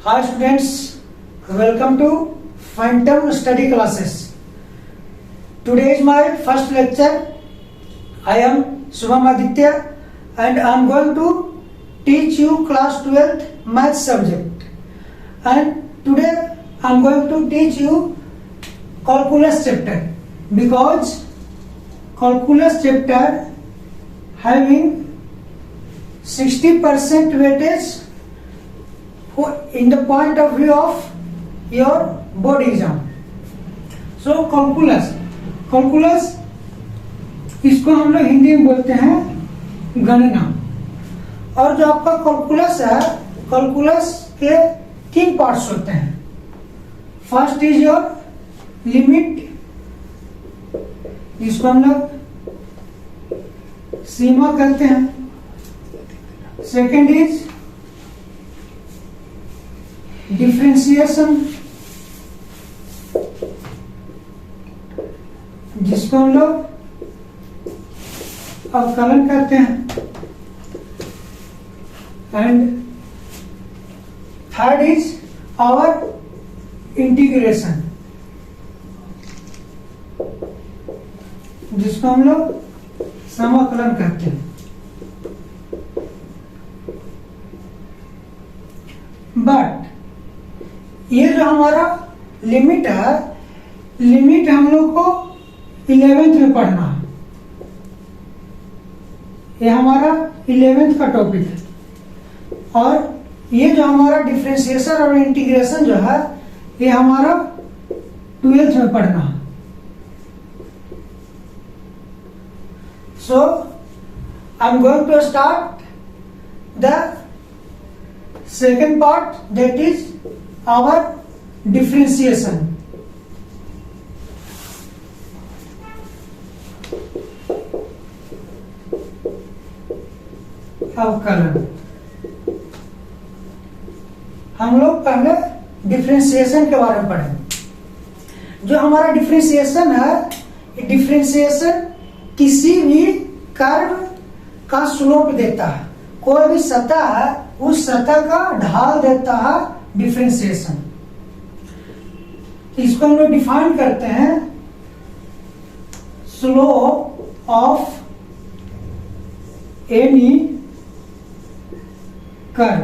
Hi students, welcome to Phantom Study Classes. Today is my first lecture. I am Subham Aditya and I am going to teach you class 12th math subject. And today I am going to teach you calculus chapter because calculus chapter having 60% weightage in the point of view of your board exam. So calculus इसको हम लोग हिंदी में बोलते हैं गणना। और जो आपका कैलकुलस है, कैलकुलस के 3 पार्ट्स होते हैं। फर्स्ट इज योर लिमिट, जिसको हम लोग सीमा कहते हैं। सेकेंड इज डिफरेंशिएशन, जिसको हम लोग अवकलन करते हैं। And third is our integration, जिसको हम लोग समाकलन करते हैं। बट ये जो हमारा लिमिट है, लिमिट हम लोग को 11th में पढ़ना है। ये हमारा 11th का टॉपिक है। और ये जो हमारा डिफरेंशिएशन और इंटीग्रेशन जो है, ये हमारा 12th में पढ़ना है। So I am going to start the second part, that is our differentiation. अवकलन। हम लोग पहले डिफरेंशिएशन के बारे में पढ़ें। जो हमारा डिफरेंशिएशन है, डिफरेंशिएशन किसी भी कर्व का स्लोप देता है। कोई भी सतह है, उस सतह का ढाल देता है डिफरेंशिएशन। इसको हम लोग डिफाइन करते हैं स्लोप ऑफ एनी कर्व।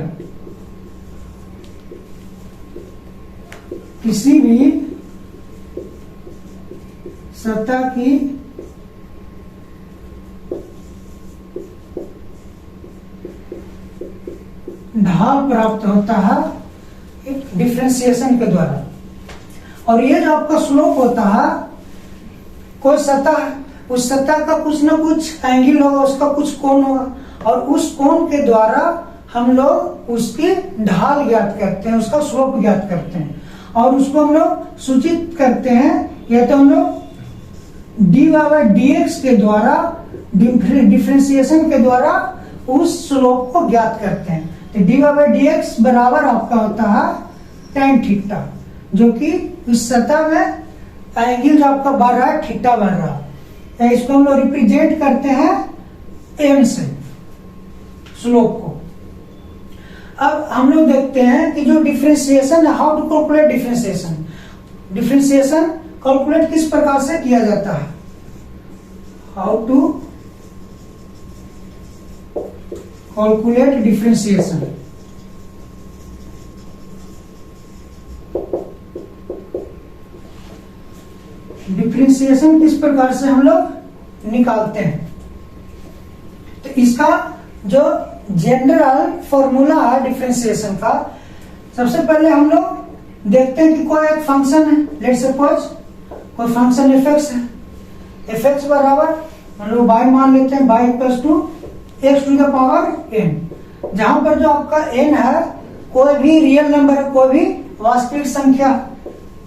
किसी भी सतह की ढाल प्राप्त होता है एक डिफरेंशिएशन के द्वारा। और ये जो आपका स्लोप होता है, कोई सतह, उस सतह का कुछ ना कुछ एंगल होगा, उसका कुछ कोण होगा, और उस कोण के द्वारा हम लोग उसकी ढाल ज्ञात करते हैं, उसका स्लोप ज्ञात करते हैं। और उसको हम लोग सूचित करते हैं, या तो हम लोग dy/dx के द्वारा, डिफरेंशिएशन के द्वारा उस स्लोप को ज्ञात करते हैं। dy/dx बराबर आपका होता है tan थीटा, जो कि इस सतह में एंगल जो आपका बढ़ रहा है, थीटा बढ़ रहा है। इसको हम लोग रिप्रेजेंट करते हैं m से स्लोप को। अब हम लोग देखते हैं कि जो डिफरेंशिएशन है, how to calculate differentiation. Differentiation calculate किस प्रकार से किया जाता है, how to calculate differentiation. Differentiation किस प्रकार से हम लोग निकालते हैं, तो इसका जो जनरल फॉर्मूला है डिफरेंशिएशन का, सबसे पहले हम लोग देखते हैं कि कोई एक फंक्शन है। लेट्स सपोज कोई फंक्शन एफ है। एफ बराबर हम लोग y मान लेते हैं, y equals to x to the power n। जहां पर जो आपका n है, कोई भी रियल नंबर है, कोई भी वास्तविक संख्या,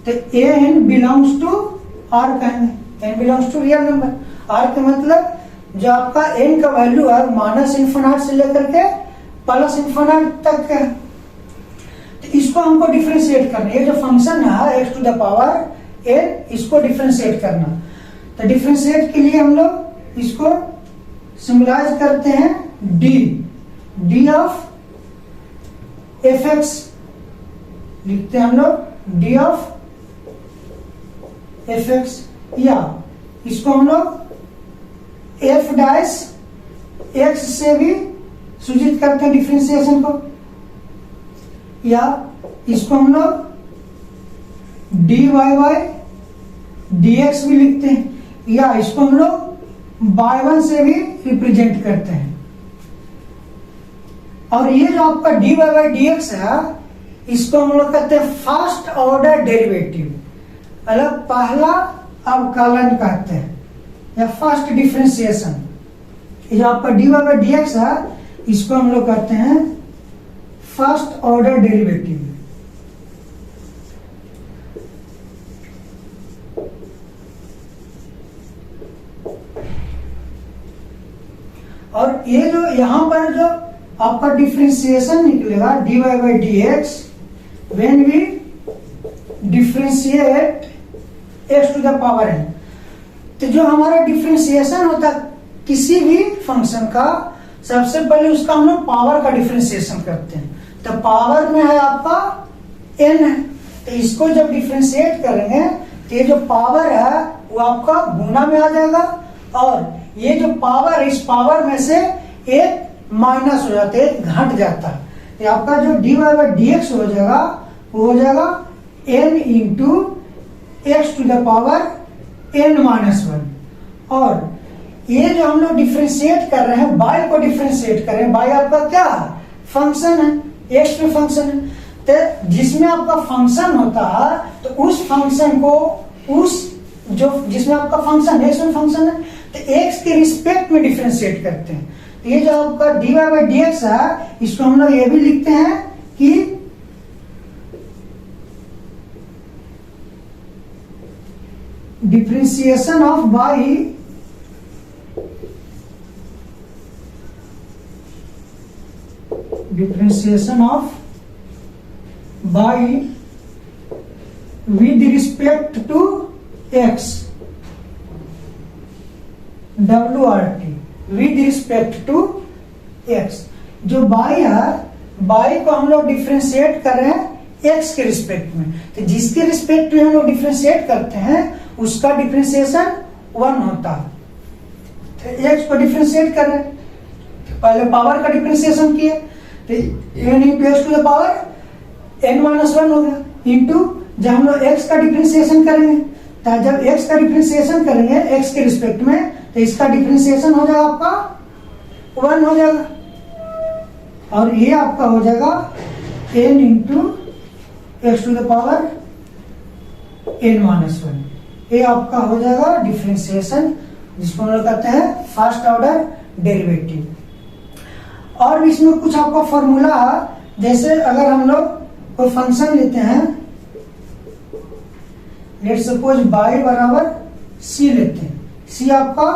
तो n बिलोंग्स टू r कहेंगे। n belongs to real number. r का मतलब जो आपका n का वैल्यू है, -∞ से लेकर के +∞ तक है। तो इसको हमको डिफरेंशिएट करना। ये जो फंक्शन है x to the power n, इसको डिफरेंशिएट करना। तो डिफरेंशिएट के लिए हम लोग इसको सिंबलाइज करते हैं, डी ऑफ एफ एक्स लिखते हैं हम लोग डी ऑफ एफ एक्स, या इसको हम लोग एफ डैश एक्स से भी सूचित करते हैं डिफरेंशिएशन को, या इसको हम लोग D Y Y D X भी लिखते हैं, या इसको हम लोग बाय वन से भी रिप्रेजेंट करते हैं। और ये जो आपका D Y by D X है, इसको हम लोग कहते हैं फर्स्ट ऑर्डर डेरिवेटिव, मतलब पहला अवकलन कहते हैं, या फर्स्ट डिफरेंशिएशन। ये जो आपका D Y by D X है, इसको हम लोग कहते हैं फर्स्ट ऑर्डर डेरिवेटिव। और ये जो यहां पर जो आपका डिफरेंशिएशन निकलेगा D Y by D X, when we differentiate X to the power N, तो जो हमारा डिफरेंशिएशन होता है किसी भी फंक्शन का, सबसे पहले उसका हम लोग पावर का डिफरेंशिएशन करते हैं। तो पावर में है आपका एन है, तो इसको जब डिफरेंशिएट करेंगे तो ये जो पावर है वो आपका गुना में आ जाएगा, और ये जो पावर, इस पावर में से एक माइनस हो जाता है, एक घट जाता है। तो आपका जो D Y by D X हो जाएगा वो हो जाएगा N into X to the power N minus one. और ये जो हम लोग डिफरेंशिएट कर रहे हैं, बाय को डिफरेंशिएट कर रहे हैं, बाय आपका क्या फंक्शन है, एक्स में फंक्शन है, तो जिसमें आपका फंक्शन होता है तो उस फंक्शन को, उस जो जिसमें आपका फंक्शन एक्स में फंक्शन है, तो एक्स के रिस्पेक्ट में डिफरेंशिएट करते हैं। तो ये जो आपका D Y by D X है, इसको हम लोग ये भी लिखते हैं कि differentiation of by differentiation of by with respect to X, W R T, with respect to X. जो बाई है, बाई को हम लोग डिफरेंशिएट कर रहे हैं एक्स के रिस्पेक्ट में, तो जिसके रिस्पेक्ट में हम लोग डिफरेंशिएट करते हैं उसका डिफरेंशिएशन वन होता है। तो एक्स को डिफरेंशिएट कर रहे हैं, पहले पावर का डिफरेंशिएशन किए, तो N into X to the power N minus one हो गया, इंटू जब हम लोग एक्स का डिफरेंशिएशन करेंगे, तो जब एक्स का डिफरेंशिएशन करेंगे एक्स के रिस्पेक्ट में, तो इसका डिफरेंशिएशन हो जाएगा आपका वन हो जाएगा, और ये आपका हो जाएगा N into X to the power N minus one. ये आपका हो जाएगा डिफरेंशिएशन, जिसको हम लोग कहते हैं फर्स्ट ऑर्डर डेरिवेटिव। और इसमें कुछ आपका फॉर्मूला है, जैसे अगर हम लोग कोई फंक्शन लेते हैं, लेट सपोज बाई बराबर सी लेते हैं, सी आपका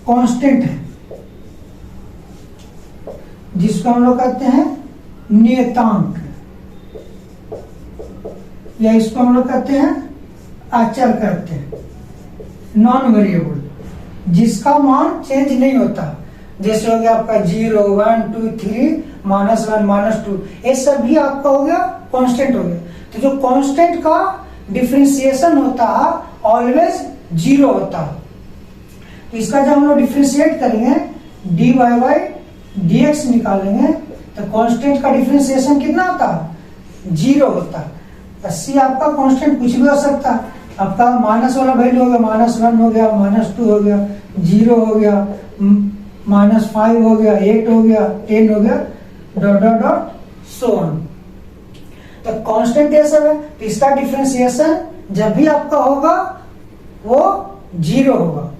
कांस्टेंट है, जिसको हम लोग कहते हैं नियतांक, या इसको हम लोग कहते हैं अचर कहते हैं, नॉन वेरिएबल, जिसका मान चेंज नहीं होता, जैसे हो गया आपका 0 1 2 3 -1 -2, ये सब भी आपका हो गया कांस्टेंट हो गया। तो जो कांस्टेंट का डिफरेंशिएशन होता है ऑलवेज 0 होता है। तो इसका जब हम लोग डिफरेंशिएट करेंगे D Y by D X निकालेंगे, तो कांस्टेंट का डिफरेंशिएशन कितना होता है 0 होता है। तो सी आपका कांस्टेंट कुछ भी हो सकता है, आपका माइनस वाला वैल्यू हो गया -1 हो गया, -2 हो गया, 0 हो गया, -5 हो गया, 8 हो गया, 10 हो गया, dot dot dot so on. तो कांस्टेंट ये सब है, तो इसका डिफरेंशिएशन जब भी आपका होगा वो 0 होगा।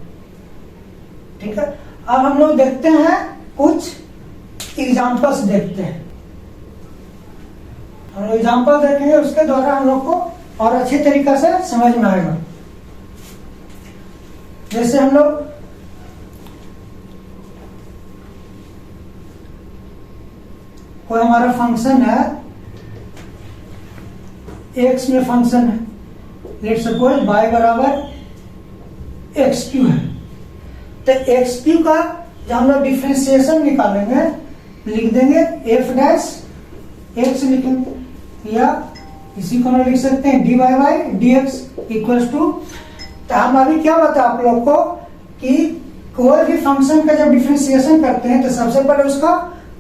ठीक है, अब हम लोग देखते हैं कुछ एग्जांपल्स देखते हैं, हम लोग एग्जांपल देखेंगे, उसके द्वारा हम लोग को और अच्छे तरीके से समझ में आएगा। जैसे हम लोग कोई हमारा फंक्शन है, एक्स में फंक्शन है, लेट सपोज बाय बराबर एक्स क्यू है, तो एक्स क्यू का जब हम लोग डिफरेंशिएशन निकालेंगे लिख देंगे एफ डैश एक्स लिखेंगे, या इसी को हम लिख सकते हैं dy by dx equals to, तो हम अभी क्या बता आप लोग को कि कोई भी फंक्शन का जब डिफरेंशिएशन करते हैं तो सबसे पहले उसका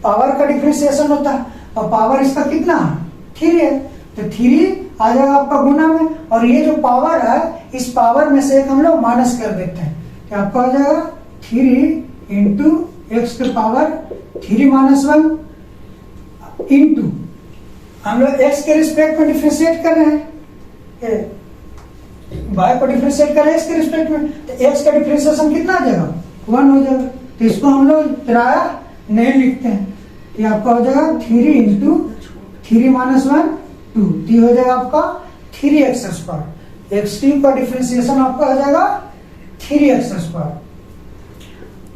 पावर का डिफरेंशिएशन होता है, और पावर इसका कितना है 3 है, तो 3 आ जाएगा आपका गुना में, और ये जो पावर है इस पावर में से एक हम लोग माइनस कर देते हैं, तो आपका हो जाएगा 3 इंटू एक्स के पावर 3 माइनस 1 इंटू हम लोग एक्स के रिस्पेक्ट में डिफरेंशिएट कर रहे हैं, y को डिफरेंशिएट कर रहे हैं एक्स के रिस्पेक्ट में, तो एक्स का डिफरेंशिएशन कितना आ जाएगा 1 हो जाएगा, तो इसको हम लोग प्राय नहीं लिखते हैं, ये आपका हो जाएगा 3 इंटू 3 माइनस 1 2, तो हो जाएगा आपका 3x स्क्वायर, एक्स टी का डिफरेंशिएशन आपका हो जाएगा 3x स्क्वायर।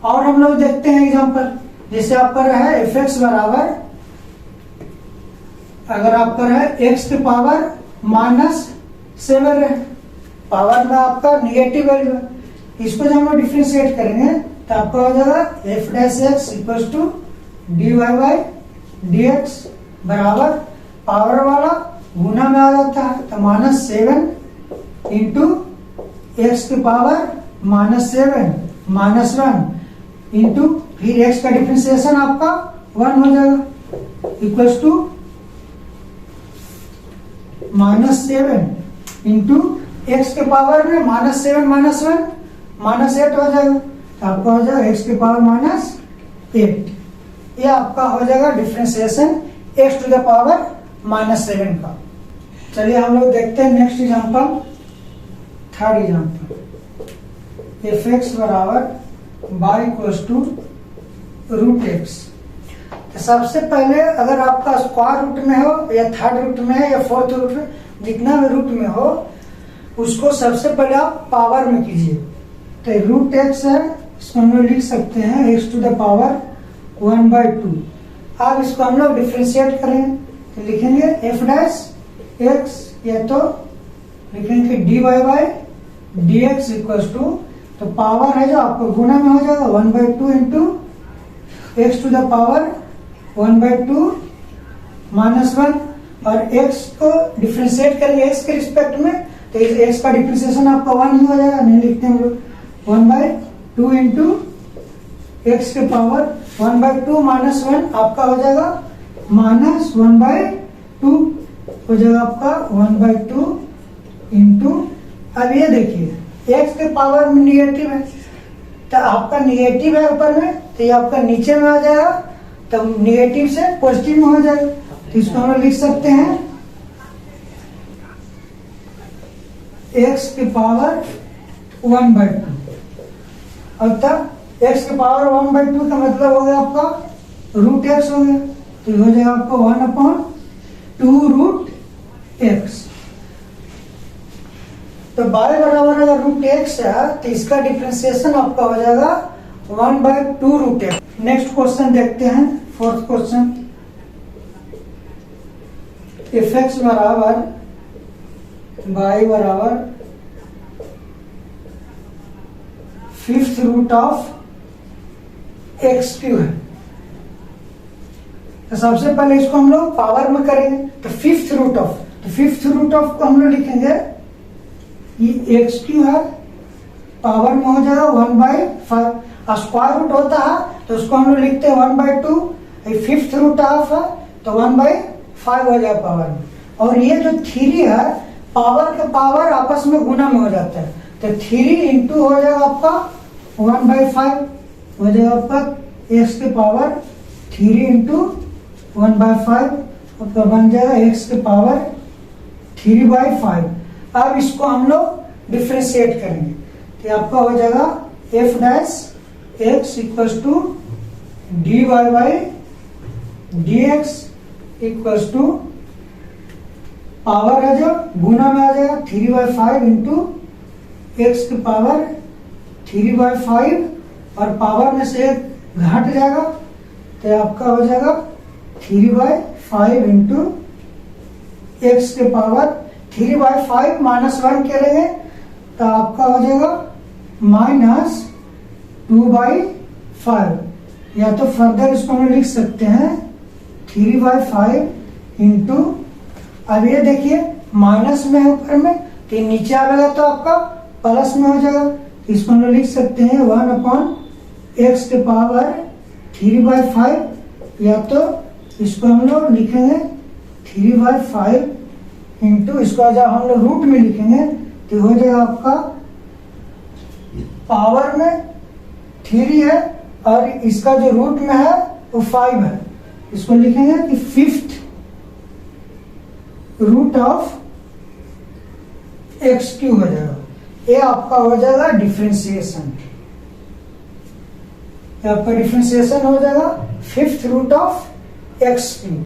और हम लोग देखते हैं एग्जांपल, जैसे आपका रहा है एफ एक्स बराबर, अगर आपका रहा है एक्स के पावर -7 है, पावर में आपका निगेटिव वैल्यू है, इसको जब हम लोग डिफरेंशिएट करेंगे तो आपका हो जाएगा F dash X equal to D Y by D X बराबर पावर वाला गुना में आ जाता है, तो -7 इंटू एक्स के पावर -7 माइनस 1 इंटू फिर एक्स का डिफरेंशिएशन आपका 1 हो जाएगा इक्वल्स टू -7 इंटू एक्स के पावर में -7 माइनस 1 -8 हो जाएगा, तो आपका हो जाएगा एक्स के पावर -8, ये आपका हो जाएगा differentiation x to the power -7 का। चलिए हम लोग देखते हैं next example, third example, f x बराबर y equals to root x. तो सबसे पहले अगर आपका स्क्वायर रूट में हो या थर्ड रूट में है या फोर्थ रूट में, जितना भी रूट में हो उसको सबसे पहले आप पावर में कीजिए, तो रूट एक्स है, इसको हम लोग लिख सकते हैं एक्स टू द पावर 1/2। अब इसको हम लोग डिफरेंशिएट करें तो लिखेंगे एफ डैश एक्स, या तो लिखेंगे D Y by D X equals to, तो पावर है जो आपको गुना में हो जाएगा 1/2 into X to the power 1/2 minus 1, और x को डिफरेंशिएट करेंगे x के रिस्पेक्ट में, तो x का डिफरेंशिएशन आपका 1 ही हो जाएगा, नहीं लिखते हम लोग 1/2 इंटू एक्स के पावर 1/2 माइनस 1 आपका हो जाएगा -1/2 हो जाएगा आपका 1/2 इंटू, अब ये देखिए एक्स के पावर में निगेटिव है, तो आपका निगेटिव है ऊपर में, तो ये आपका नीचे में आ जाएगा, तो निगेटिव से पॉजिटिव में हो जाएगा, तो इसको हम लिख सकते हैं x के पावर 1/2, अब तक x के पावर 1/2 का मतलब हो गया आपका रूट एक्स हो गया, तो हो जाएगा आपको 1/2 रूट एक्स। तो y बराबर अगर रूट एक्स है तो इसका डिफरेंशिएशन आपका हो जाएगा 1/2 रूट एक्स। नेक्स्ट क्वेश्चन देखते हैं, फोर्थ क्वेश्चन, एफ एक्स बराबर y बराबर 5th root of x Q है, तो सबसे पहले इसको हम लोग पावर में करेंगे, तो 5th रूट ऑफ, तो 5th रूट ऑफ को हम लोग लिखेंगे ये एक्स क्यू है, पावर में हो जाएगा 1/5, स्क्वायर रूट होता है तो उसको हम लोग लिखते हैं 1/2, 5th रूट ऑफ है तो 1/5 हो जाएगा पावर में, और ये जो 3 है पावर के पावर आपस में गुना में हो जाता है, तो 3 इंटू हो जाएगा आपका 1/5 हो जाएगा आपका एक्स के पावर 3 इंटू 1/5, आपका बन जाएगा एक्स के पावर 3/5। अब इसको हम लोग डिफरेंशिएट करेंगे, तो आपका हो जाएगा F dash X equals to D Y by D X equals to, power है जो गुना में आ जाएगा 3/5 इंटू एक्स की पावर 3/5, और पावर में से एक घट जाएगा, तो आपका हो जाएगा 3/5 इंटू एक्स के पावर 3/5 माइनस 1 करेंगे तो आपका हो जाएगा -2/5, या तो फर्दर इसको हम लिख सकते हैं 3/5 इंटू अब ये देखिए माइनस में है ऊपर में, तो ये नीचे आएगा तो आपका प्लस में हो जाएगा। इसको हम लोग लिख सकते हैं 1/x के पावर 3/5, या तो इसको हम लोग लिखेंगे 3/5 इंटू, इसको जब हम लोग रूट में लिखेंगे तो हो जाएगा आपका पावर में 3 है और इसका जो रूट में है वो 5 है। इसको लिखेंगे कि 5th रूट ऑफ x³ हो जाएगा। ये आपका हो जाएगा डिफरेंशिएशन, आपका डिफरेंशिएशन हो जाएगा 5th root of x³।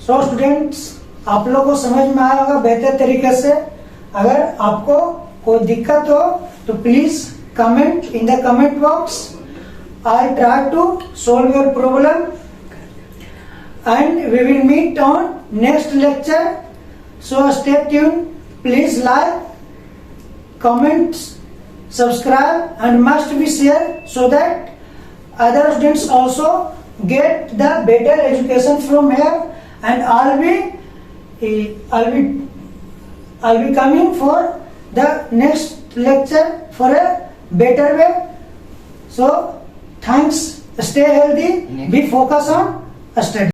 So students, आप लोगों को समझ में आया होगा बेहतर तरीके से। अगर आपको कोई दिक्कत हो तो please comment in the comment box. I try to solve your problem and we will meet on next lecture. So stay tuned. Please like, comment, subscribe and must be share so that other students also get the better education from here. And I'll be coming for the next lecture for a better way. So thanks. Stay healthy. Be focused on study.